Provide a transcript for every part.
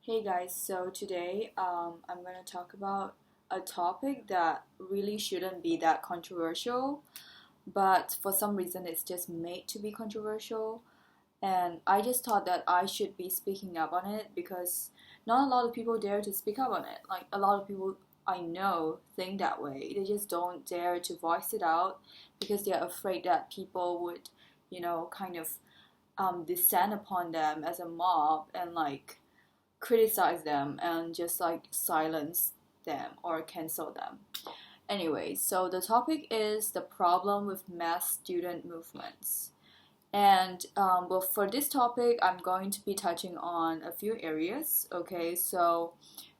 Hey guys, so today I'm going to talk about a topic that really shouldn't be that controversial, but for some reason it's just made to be controversial. And I just thought that I should be speaking up on it because not a lot of people dare to speak up on it. Like, a lot of people I know think that way. They just don't dare to voice it out because they're afraid that people would, kind of descend upon them as a mob and criticize them and just silence them or cancel them. Anyway, so the topic is the problem with mass student movements. And well, for this topic, I'm going to be touching on a few areas. Okay, so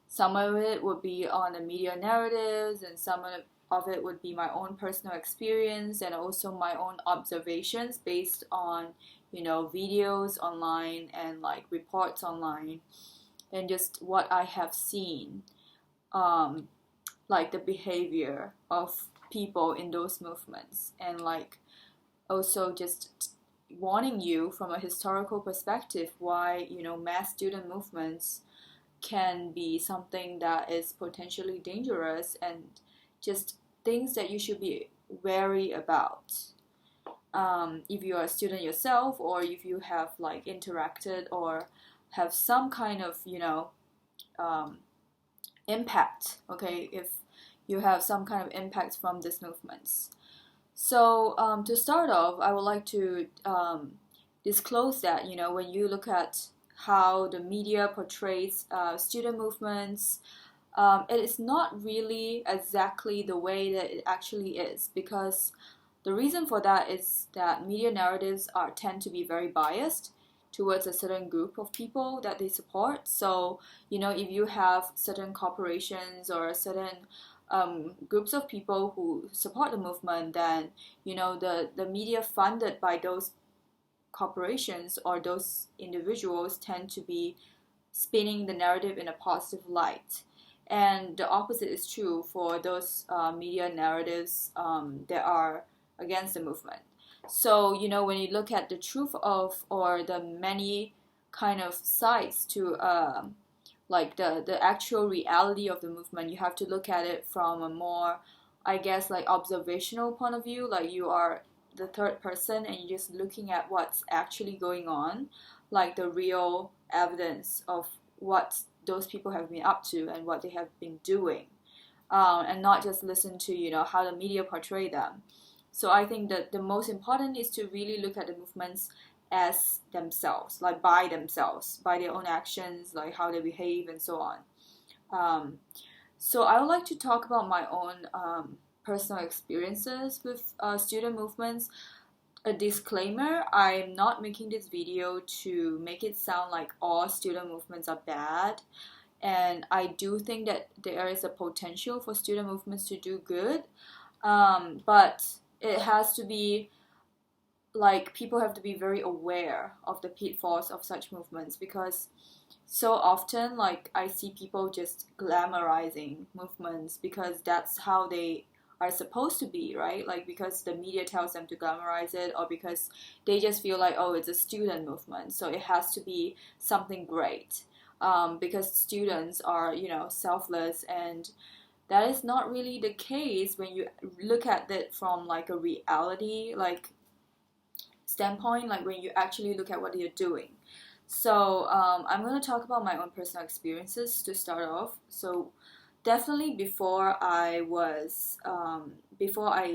some of it would be on the media narratives, and some of it would be my own personal experience and also my own observations based on, videos online and reports online and just what I have seen, um, the behavior of people in those movements, and also just warning you from a historical perspective why mass student movements can be something that is potentially dangerous and just things that you should be wary about. If you are a student yourself, or if you have interacted or have some kind of um, impact, okay, if you have some kind of impact from these movements. So to start off, I would like to disclose that when you look at how the media portrays student movements, it is not really exactly the way that it actually is, because the reason for that is that media narratives tend to be very biased towards a certain group of people that they support. So, if you have certain corporations or certain groups of people who support the movement, then, the media funded by those corporations or those individuals tend to be spinning the narrative in a positive light. And the opposite is true for those media narratives that are against the movement. So, when you look at the truth of, or the many kind of sides to the actual reality of the movement, you have to look at it from a more, I guess, observational point of view. Like, you are the third person and you're just looking at what's actually going on, like the real evidence of what those people have been up to and what they have been doing, and not just listen to how the media portray them. So I think that the most important is to really look at the movements as themselves, like by themselves, by their own actions, like how they behave and so on. Um, so I would like to talk about my own personal experiences with student movements. A disclaimer, I'm not making this video to make it sound like all student movements are bad. And I do think that there is a potential for student movements to do good. But it has to be people have to be very aware of the pitfalls of such movements, because so often I see people just glamorizing movements because that's how they are supposed to be, right? Because the media tells them to glamorize it, or because they just feel like, oh, it's a student movement, so it has to be something great, because students are selfless, and that is not really the case when you look at it from a reality standpoint, when you actually look at what you're doing. So I'm going to talk about my own personal experiences to start off. So definitely before I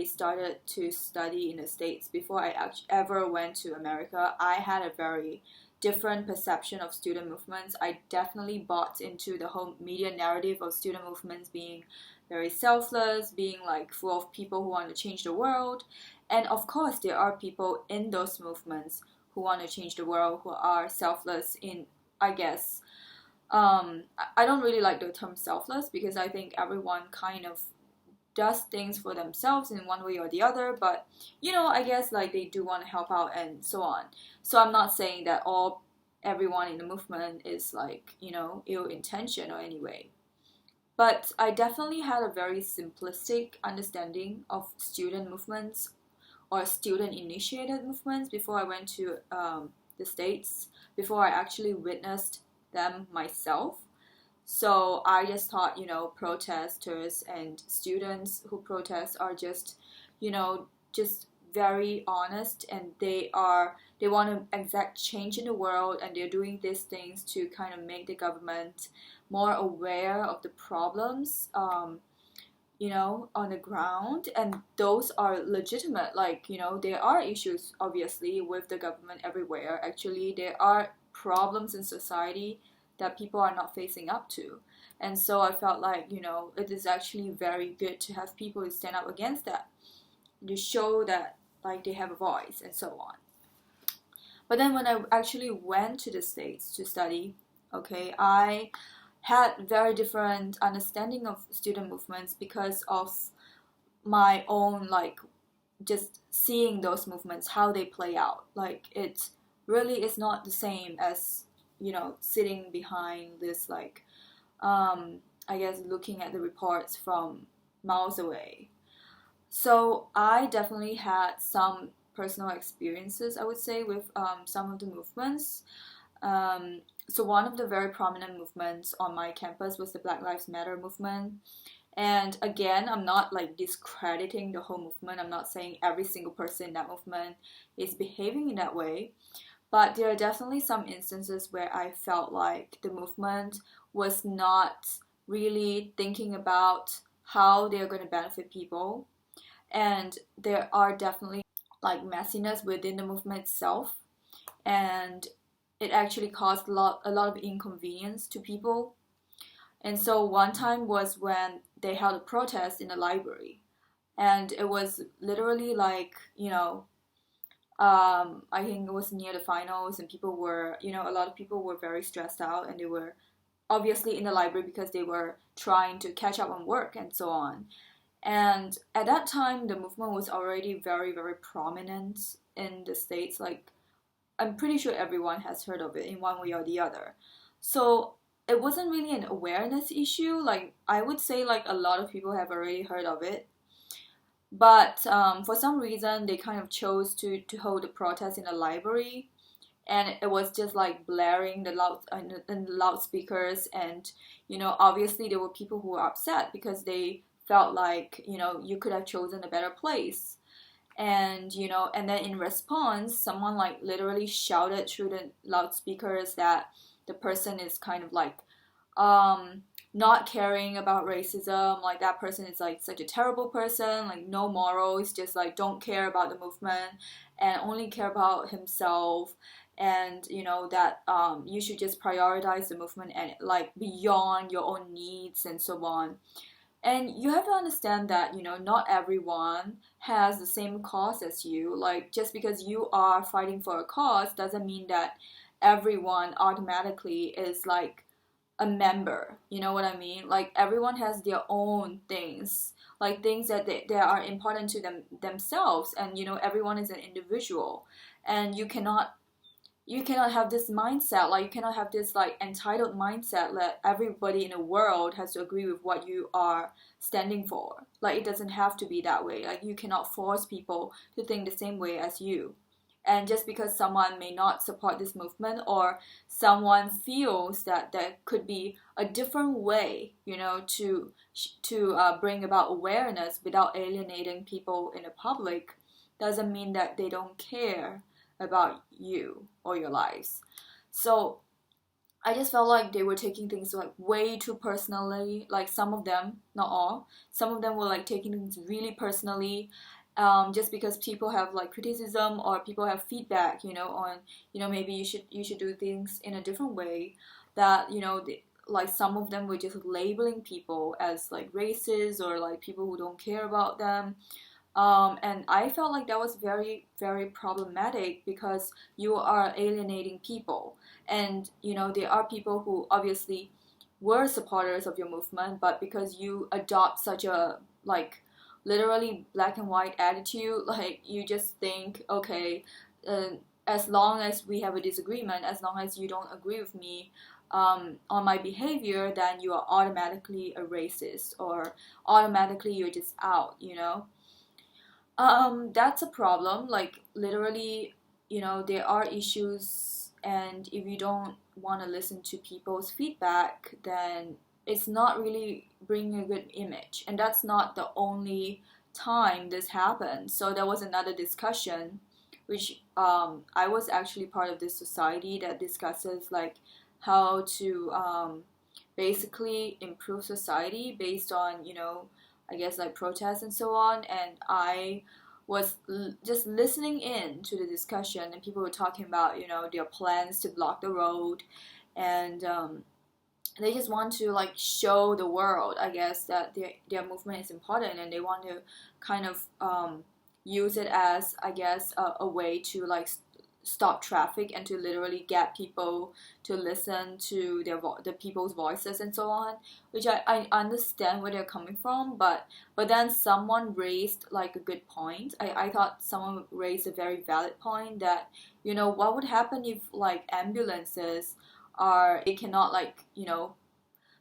started to study in the States, before I ever went to America, I had a very different perception of student movements. I definitely bought into the whole media narrative of student movements being very selfless, being full of people who want to change the world. And of course, there are people in those movements who want to change the world, who are selfless in, I guess, I don't really like the term selfless, because I think everyone kind of does things for themselves in one way or the other, but I guess they do want to help out and so on. So I'm not saying that everyone in the movement is ill intention or anyway. But I definitely had a very simplistic understanding of student movements or student initiated movements before I went to the States, before I actually witnessed them myself. So I just thought, protesters and students who protest are just, just very honest, and they want to exact change in the world, and they're doing these things to kind of make the government more aware of the problems, on the ground, and those are legitimate. Like, there are issues obviously with the government everywhere. Actually, there are problems in society that people are not facing up to. And so I felt like, it is actually very good to have people who stand up against that, to show that like they have a voice and so on. But then when I actually went to the States to study, okay, I had very different understanding of student movements because of my own, like, just seeing those movements, how they play out. Like, it really is not the same as, sitting behind this, like, I guess looking at the reports from miles away. So I definitely had some personal experiences, I would say, with some of the movements. So one of the very prominent movements on my campus was the Black Lives Matter movement. And again, I'm not like discrediting the whole movement. I'm not saying every single person in that movement is behaving in that way. But there are definitely some instances where I felt like the movement was not really thinking about how they're going to benefit people. And there are definitely like messiness within the movement itself. And it actually caused a lot of inconvenience to people. And so one time was when they held a protest in the library. And it was literally like, I think it was near the finals, and people were, a lot of people were very stressed out, and they were obviously in the library because they were trying to catch up on work and so on. And at that time, the movement was already very, very prominent in the States. Like, I'm pretty sure everyone has heard of it in one way or the other. So it wasn't really an awareness issue. Like, I would say like a lot of people have already heard of it. But for some reason, they kind of chose to hold the protest in a library. And it was just like blaring the loudspeakers. And, obviously there were people who were upset because they felt like, you could have chosen a better place. And, and then in response, someone like literally shouted through the loudspeakers that the person is kind of like, not caring about racism, like that person is like such a terrible person, like no morals, just like don't care about the movement and only care about himself, and that you should just prioritize the movement and like beyond your own needs and so on. And you have to understand that, not everyone has the same cause as you. Like, just because you are fighting for a cause doesn't mean that everyone automatically is like a member. You know what I mean? Like, everyone has their own things, like things that they are important to themselves. And, everyone is an individual. And you cannot have this mindset, like you cannot have this like entitled mindset that everybody in the world has to agree with what you are standing for. Like, it doesn't have to be that way. Like, you cannot force people to think the same way as you. And just because someone may not support this movement, or someone feels that there could be a different way, to bring about awareness without alienating people in the public, doesn't mean that they don't care about you or your lives. So I just felt like they were taking things like way too personally. Like, some of them, not all, some of them were like taking things really personally, just because people have like criticism or people have feedback, on, maybe you should do things in a different way. That, like some of them were just labeling people as like racist or like people who don't care about them. And I felt like that was very, very problematic, because you are alienating people. And, there are people who obviously were supporters of your movement, but because you adopt such a, like, literally black and white attitude, like, you just think, okay, as long as we have a disagreement, as long as you don't agree with me on my behavior, then you are automatically a racist, or automatically you're just out, That's a problem. Like, literally, there are issues, and if you don't want to listen to people's feedback, then it's not really bringing a good image. And that's not the only time this happened. So there was another discussion, which I was actually part of this society that discusses like how to basically improve society based on, I guess like protests and so on. And I was just listening in to the discussion, and people were talking about, their plans to block the road, and they just want to like show the world, I guess, that their movement is important, and they want to kind of use it as, I guess, a way to like stop traffic and to literally get people to listen to the people's voices and so on, which I understand where they're coming from, but then someone raised like a good point. I thought someone raised a very valid point that, what would happen if like ambulances they cannot like,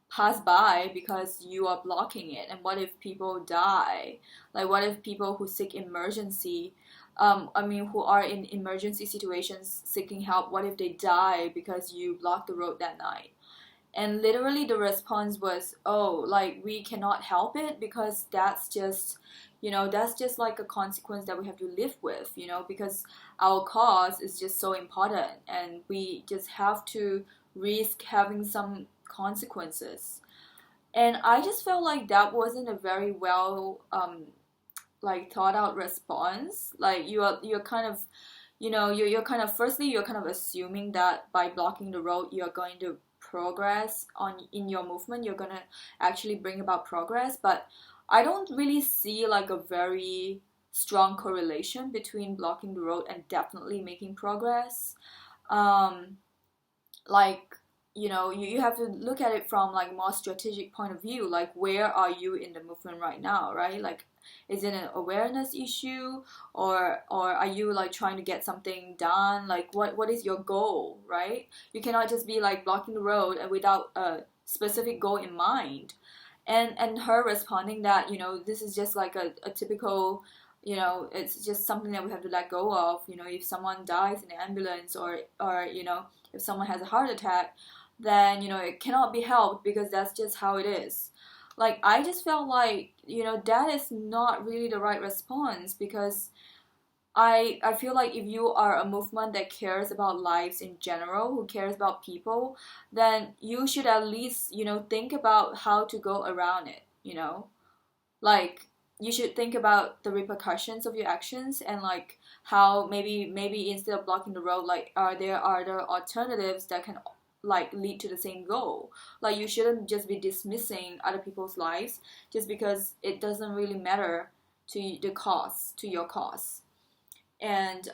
pass by because you are blocking it, and what if people die? Like what if people who seek emergency who are in emergency situations seeking help, what if they die because you blocked the road that night? And literally the response was, oh, like we cannot help it because that's just like a consequence that we have to live with, because our cause is just so important, and we just have to risk having some consequences. And I just felt like that wasn't a very well like thought out response. Like you're kind of, you're kind of, firstly you're kind of assuming that by blocking the road you're going to progress in your movement, you're gonna actually bring about progress. But I don't really see like a very strong correlation between blocking the road and definitely making progress. Like, you have to look at it from like more strategic point of view, like where are you in the movement right now, right? Like, is it an awareness issue, or are you like trying to get something done? Like what is your goal, right? You cannot just be like blocking the road and without a specific goal in mind. And her responding that, this is just like a typical, it's just something that we have to let go of. If someone dies in the ambulance, or if someone has a heart attack, then it cannot be helped because that's just how it is. Like, I just felt like, that is not really the right response, because I feel like if you are a movement that cares about lives in general, who cares about people, then you should at least, think about how to go around it, Like, you should think about the repercussions of your actions, and like how maybe instead of blocking the road, like are there alternatives that can like lead to the same goal. Like, you shouldn't just be dismissing other people's lives just because it doesn't really matter to your cause. And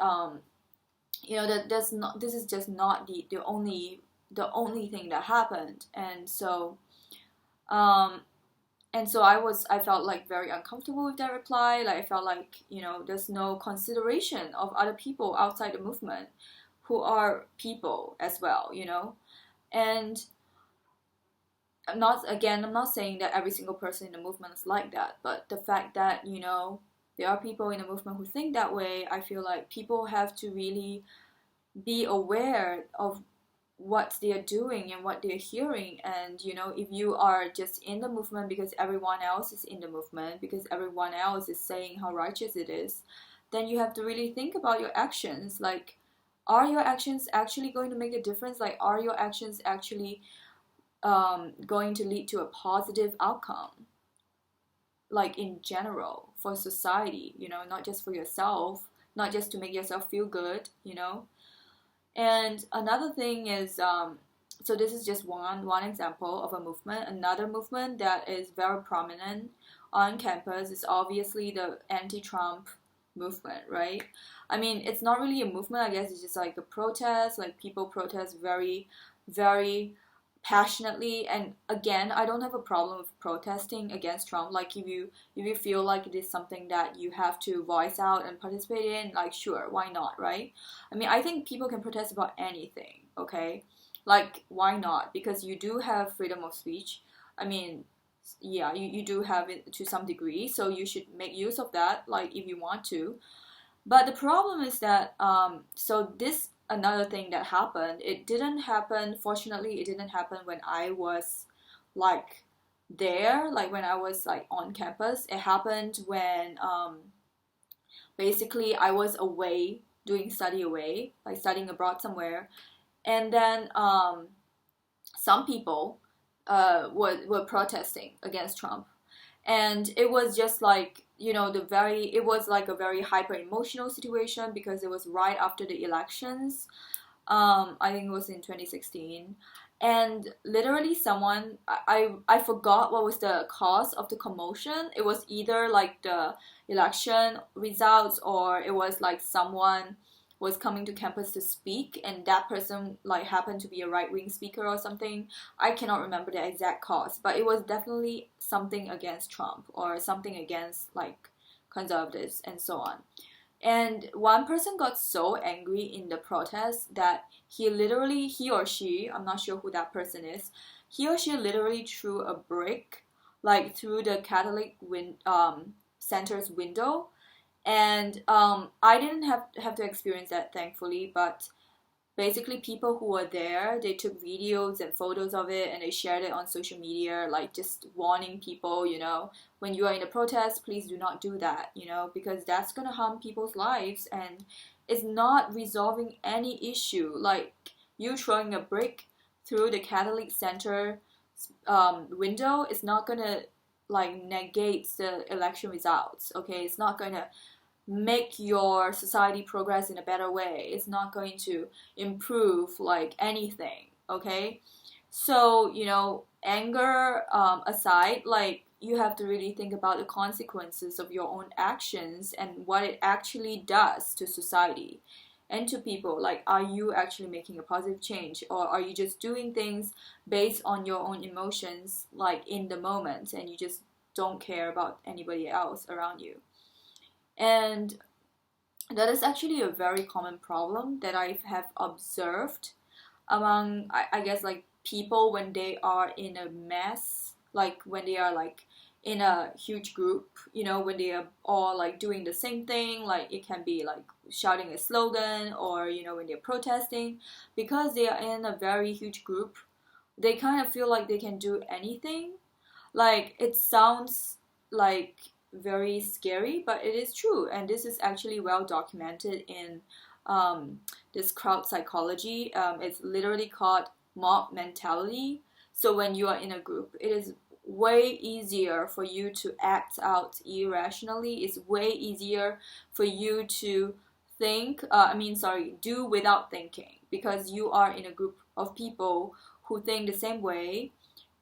this is just not the only thing that happened. And so I felt like very uncomfortable with that reply. Like, I felt like, there's no consideration of other people outside the movement who are people as well, And I'm not saying that every single person in the movement is like that, but the fact that, there are people in the movement who think that way, I feel like people have to really be aware of what they're doing and what they're hearing. And if you are just in the movement because everyone else is in the movement, because everyone else is saying how righteous it is, then you have to really think about your actions. Like, are your actions actually going to make a difference? Like, are your actions actually going to lead to a positive outcome, like in general for society, not just for yourself, not just to make yourself feel good, And another thing is, so this is just one example of a movement. Another movement that is very prominent on campus is obviously the anti-Trump movement, right? I mean, it's not really a movement, I guess it's just like a protest. Like, people protest very, very passionately. And again, I don't have a problem with protesting against Trump. Like, if you feel like it is something that you have to voice out and participate in, like, sure, why not, right? I mean, I think people can protest about anything, okay? Like, why not? Because you do have freedom of speech. I mean, yeah, you do have it to some degree, so you should make use of that, like, if you want to. But the problem is that, so this another thing that happened. It didn't happen, fortunately, it didn't happen when I was like there, like when I was like on campus. It happened when basically I was away, doing study away, like studying abroad somewhere. And then some people were protesting against Trump. And it was just like, it was like a very hyper emotional situation because it was right after the elections. I think it was in 2016. And literally someone, I forgot what was the cause of the commotion. It was either like the election results, or it was like someone was coming to campus to speak, and that person like happened to be a right-wing speaker or something. I cannot remember the exact cause, but it was definitely something against Trump or something against like conservatives and so on. And one person got so angry in the protest that he or she, I'm not sure who that person is, he or she literally threw a brick like through the Catholic center's window. And I didn't have to experience that, thankfully, but basically people who were there, they took videos and photos of it and they shared it on social media, like just warning people, when you are in a protest, please do not do that, because that's going to harm people's lives and it's not resolving any issue. Like you throwing a brick through the Catholic Center window is not going to like negate the election results, okay? It's not going to make your society progress in a better way. It's not going to improve like anything, okay? So, anger aside, like you have to really think about the consequences of your own actions and what it actually does to society and to people. Like, are you actually making a positive change, or are you just doing things based on your own emotions, like in the moment, and you just don't care about anybody else around you? And that is actually a very common problem that I have observed among, I guess, like people when they are in a mess, like when they are like in a huge group, when they are all like doing the same thing, like it can be like shouting a slogan, or when they're protesting, because they are in a very huge group, they kind of feel like they can do anything. Like it sounds like very scary, but it is true, and this is actually well documented in this crowd psychology. It's literally called mob mentality. So when you are in a group, it is way easier for you to act out irrationally. It's way easier for you to do without thinking, because you are in a group of people who think the same way,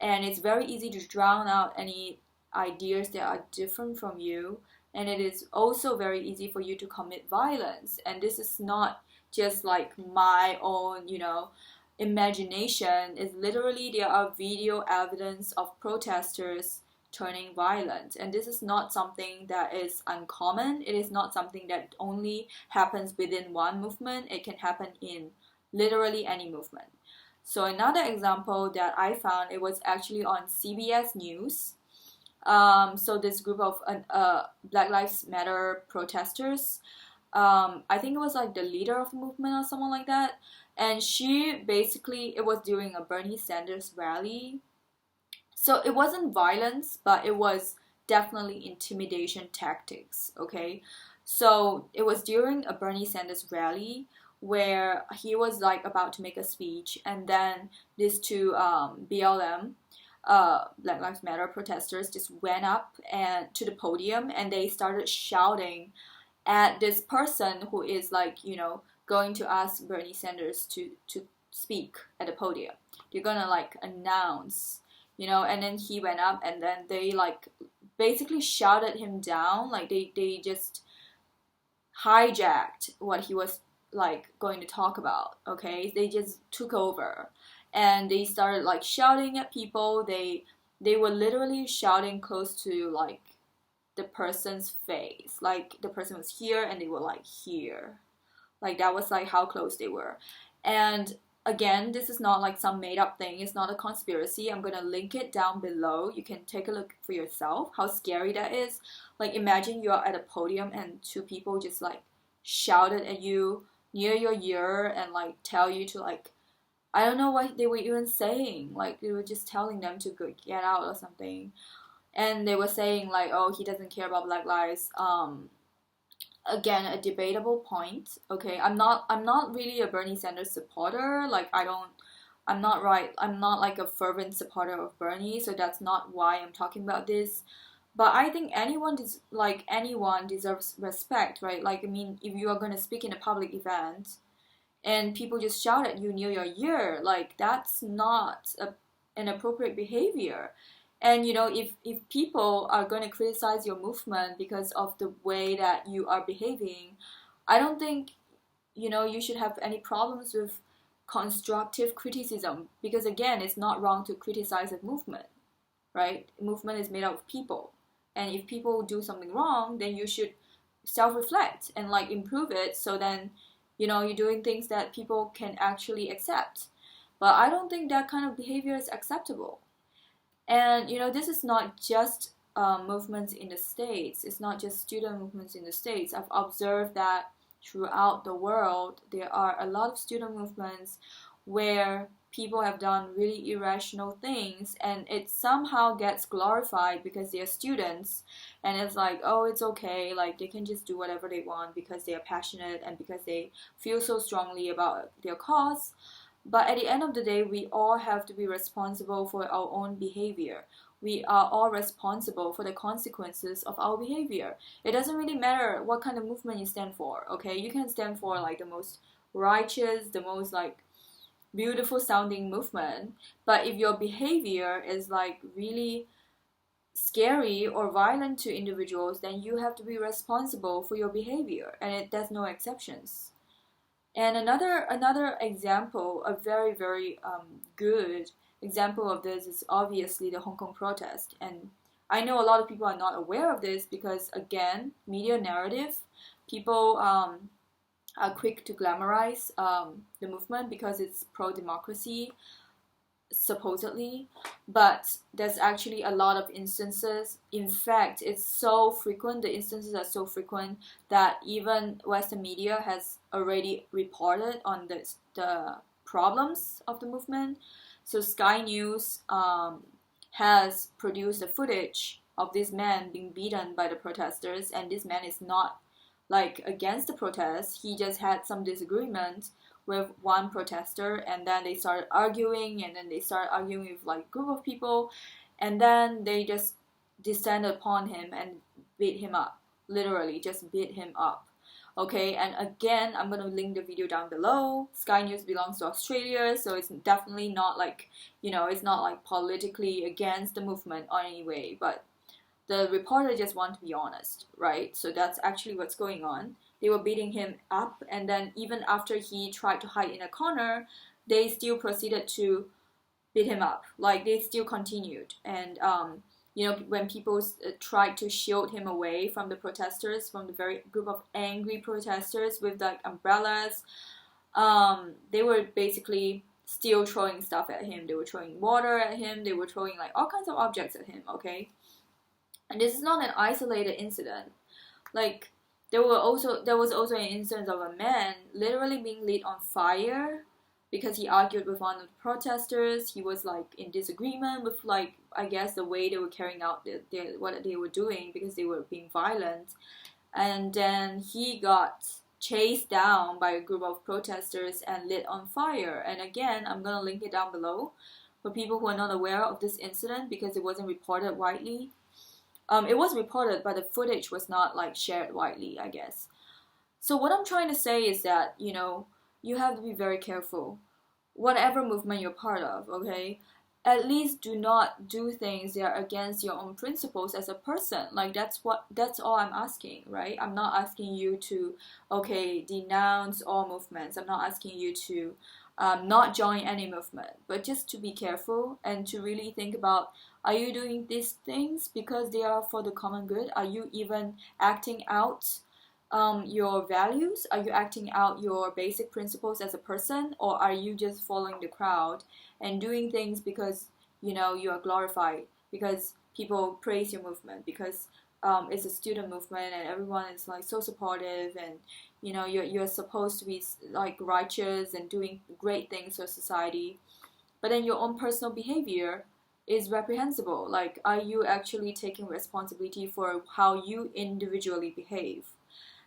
and it's very easy to drown out any ideas that are different from you, and it is also very easy for you to commit violence. And this is not just like my own imagination. It's literally, there are video evidence of protesters turning violent, and this is not something that is uncommon. It is not something that only happens within one movement. It can happen in literally any movement. So another example that I found, it was actually on CBS News. So this group of Black Lives Matter protesters, I think it was like the leader of the movement or someone like that, and it was during a Bernie Sanders rally. So it wasn't violence, but it was definitely intimidation tactics, okay? So it was during a Bernie Sanders rally where he was like about to make a speech, and then these two BLM Black Lives Matter protesters just went up and to the podium, and they started shouting at this person who is like going to ask Bernie Sanders to speak at the podium. They're gonna like announce, and then he went up, and then they like basically shouted him down. Like they just hijacked what he was like going to talk about, okay? They just took over. And they started like shouting at people. They were literally shouting close to like the person's face. Like the person was here and they were like here. Like that was like how close they were. And again, this is not like some made up thing. It's not a conspiracy. I'm gonna link it down below. You can take a look for yourself how scary that is. Like imagine you're at a podium and two people just like shouted at you near your ear and like tell you to like, I don't know what they were even saying. Like they were just telling them to go get out or something. And they were saying like, oh, he doesn't care about Black lives. Again, a debatable point. Okay, I'm not really a Bernie Sanders supporter. Like I'm not like a fervent supporter of Bernie, so that's not why I'm talking about this. But I think anyone deserves respect, right? Like I mean, if you are going to speak in a public event and people just shout at you near your ear, like that's not an appropriate behavior. And if people are going to criticize your movement because of the way that you are behaving, I don't think you should have any problems with constructive criticism, because again, it's not wrong to criticize a movement, right? A movement is made up of people, and if people do something wrong, then you should self-reflect and like improve it, so then you're doing things that people can actually accept. But I don't think that kind of behavior is acceptable. And this is not just movements in the States. It's not just student movements in the States. I've observed that throughout the world, there are a lot of student movements where people have done really irrational things, and it somehow gets glorified because they're students, and it's like, oh, it's okay, like they can just do whatever they want because they are passionate and because they feel so strongly about their cause. But at the end of the day, we all have to be responsible for our own behavior. We are all responsible for the consequences of our behavior. It doesn't really matter what kind of movement you stand for, okay? You can stand for like the most righteous, the most like beautiful sounding movement, but if your behavior is like really scary or violent to individuals, then you have to be responsible for your behavior, and there's no exceptions. And another example, a very very good example of this is obviously the Hong Kong protest. And I know a lot of people are not aware of this because again, media narrative, people are quick to glamorize the movement because it's pro-democracy, supposedly, but there's actually a lot of instances. In fact, it's so frequent, the instances are so frequent that even Western media has already reported on the problems of the movement. So Sky News has produced the footage of this man being beaten by the protesters, and this man is not like against the protest. He just had some disagreement with one protester, and then they started arguing, and then they started arguing with like a group of people, and then they just descended upon him and beat him up, literally just beat him up. Okay, and again, I'm gonna link the video down below. Sky News belongs to Australia, so it's definitely not like, it's not like politically against the movement or any way, but the reporter just want to be honest, right? So that's actually what's going on. They were beating him up, and then even after he tried to hide in a corner, they still proceeded to beat him up. Like they still continued. And when people tried to shield him away from the protesters, from the very group of angry protesters with like umbrellas, they were basically still throwing stuff at him. They were throwing water at him. They were throwing like all kinds of objects at him. Okay. And this is not an isolated incident. Like there was also an instance of a man literally being lit on fire because he argued with one of the protesters. He was like in disagreement with like, I guess, the way they were carrying out what they were doing because they were being violent. And then he got chased down by a group of protesters and lit on fire. And again, I'm gonna link it down below for people who are not aware of this incident because it wasn't reported widely. It was reported, but the footage was not like shared widely, I guess. So what I'm trying to say is that, you have to be very careful. Whatever movement you're part of, okay? At least do not do things that are against your own principles as a person. Like that's all I'm asking, right? I'm not asking you to, okay, denounce all movements. I'm not asking you to not join any movement, but just to be careful and to really think about, are you doing these things because they are for the common good? Are you even acting out your values? Are you acting out your basic principles as a person? Or are you just following the crowd and doing things because, you are glorified, because people praise your movement, because it's a student movement and everyone is like so supportive, and you know you're supposed to be like righteous and doing great things for society, but then your own personal behavior is reprehensible. Like, are you actually taking responsibility for how you individually behave?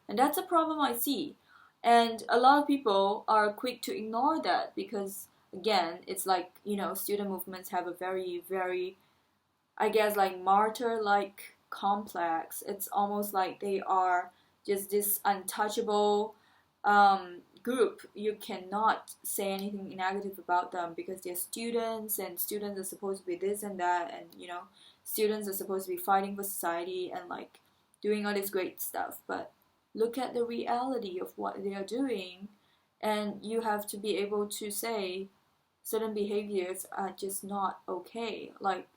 And that's a problem I see. And a lot of people are quick to ignore that because, again, it's like, you know, student movements have a very, very, I guess, like martyr like complex. It's almost like they are just this untouchable group. You cannot say anything negative about them because they're students, and students are supposed to be this and that, and you know, students are supposed to be fighting for society and like doing all this great stuff. But look at the reality of what they are doing, and you have to be able to say certain behaviors are just not okay. Like,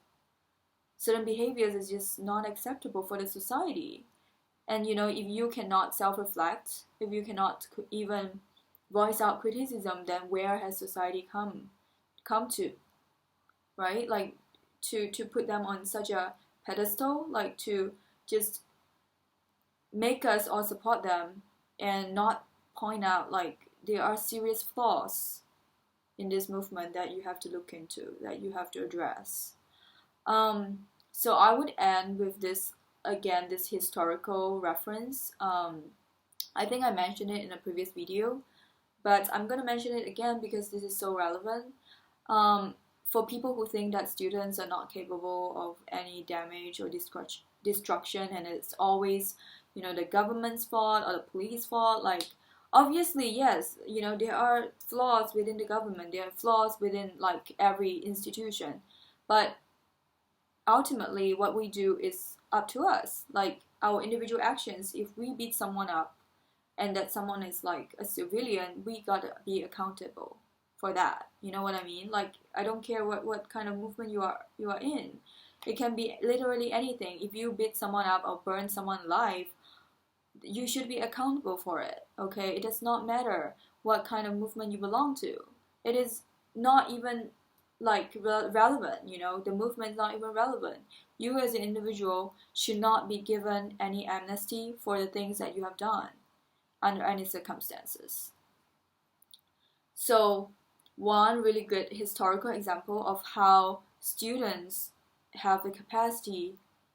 certain behaviors is just not acceptable for the society. And you know, if you cannot self-reflect, if you cannot even voice out criticism, then where has society come to, right? Like, to put them on such a pedestal, like to just make us all support them and not point out like there are serious flaws in this movement that you have to look into, that you have to address. So I would end with this again, this historical reference. I think I mentioned it in a previous video, but I'm gonna mention it again because this is so relevant. For people who think that students are not capable of any damage or destruction, and it's always, you know, the government's fault or the police fault, like, obviously, yes, you know, there are flaws within the government, there are flaws within like every institution, but ultimately what we do is up to us, like our individual actions. If we beat someone up and that someone is like a civilian, we gotta be accountable for that. You know what I mean? Like, I don't care what kind of movement you are in. It can be literally anything. If you beat someone up or burn someone alive, you should be accountable for it, okay? It does not matter what kind of movement you belong to. It is not even like relevant, you know, the movement is not even relevant. You as an individual should not be given any amnesty for the things that you have done under any circumstances. So one really good historical example of how students have the capacity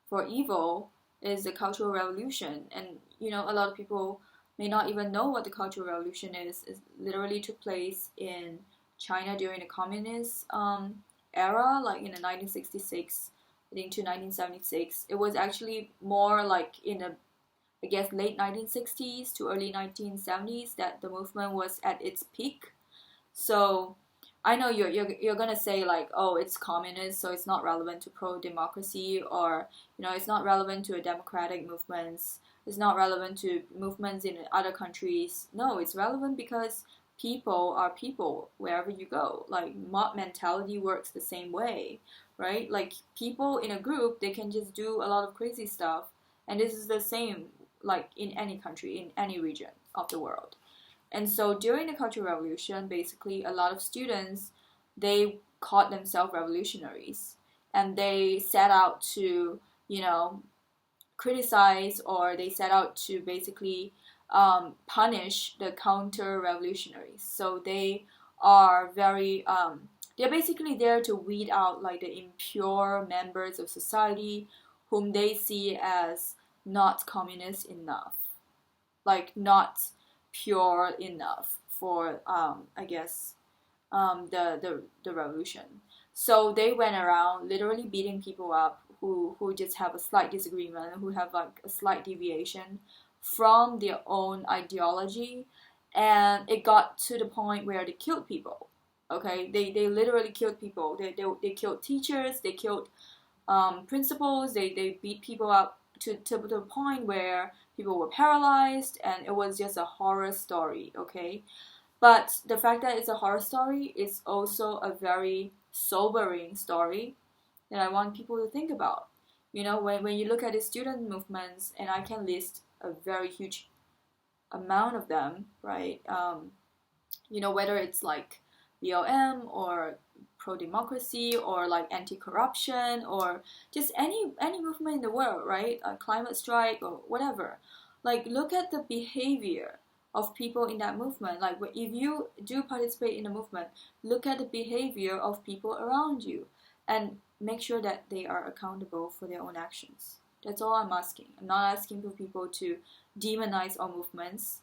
for evil is the Cultural Revolution. And you know, a lot of people may not even know what the Cultural Revolution is. It literally took place in China during the communist era, like in the 1966, I think, to 1976. It was actually more like in the, I guess, late 1960s to early 1970s that the movement was at its peak. So I know you're gonna say like, oh, it's communist, so it's not relevant to pro-democracy, or you know, it's not relevant to a democratic movements. It's not relevant to movements in other countries. No, it's relevant because people are people wherever you go. Like, mob mentality works the same way, right? Like, people in a group, they can just do a lot of crazy stuff, and this is the same like in any country, in any region of the world. And so during the Cultural Revolution, basically a lot of students, they called themselves revolutionaries, and they set out to, you know, criticize, or they set out to basically punish the counter-revolutionaries. So they are very, they're basically there to weed out like the impure members of society whom they see as not communist enough, like not pure enough for I guess the revolution. So they went around literally beating people up who just have a slight disagreement, who have like a slight deviation from their own ideology, and it got to the point where they killed people. Okay, they literally killed people. They killed teachers, they killed principals, they beat people up to the point where people were paralyzed, and it was just a horror story, okay? But the fact that it's a horror story is also a very sobering story that I want people to think about. You know, when you look at the student movements, and I can list a very huge amount of them, right? You know, whether it's like BLM or pro-democracy or like anti-corruption or just any movement in the world, right? A climate strike or whatever. Like, look at the behavior of people in that movement. Like, if you do participate in a movement, look at the behavior of people around you and make sure that they are accountable for their own actions. That's all I'm asking. I'm not asking for people to demonize all movements,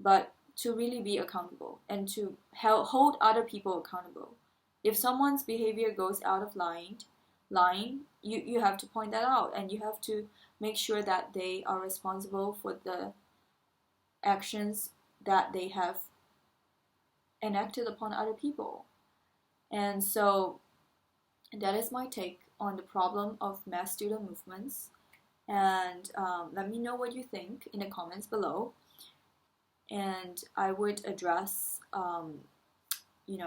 but to really be accountable and to hold other people accountable. If someone's behavior goes out of line, you have to point that out, and you have to make sure that they are responsible for the actions that they have enacted upon other people. And so that is my take on the problem of mass student movements. And let me know what you think in the comments below. And I would address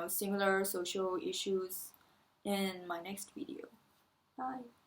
similar social issues in my next video. Bye.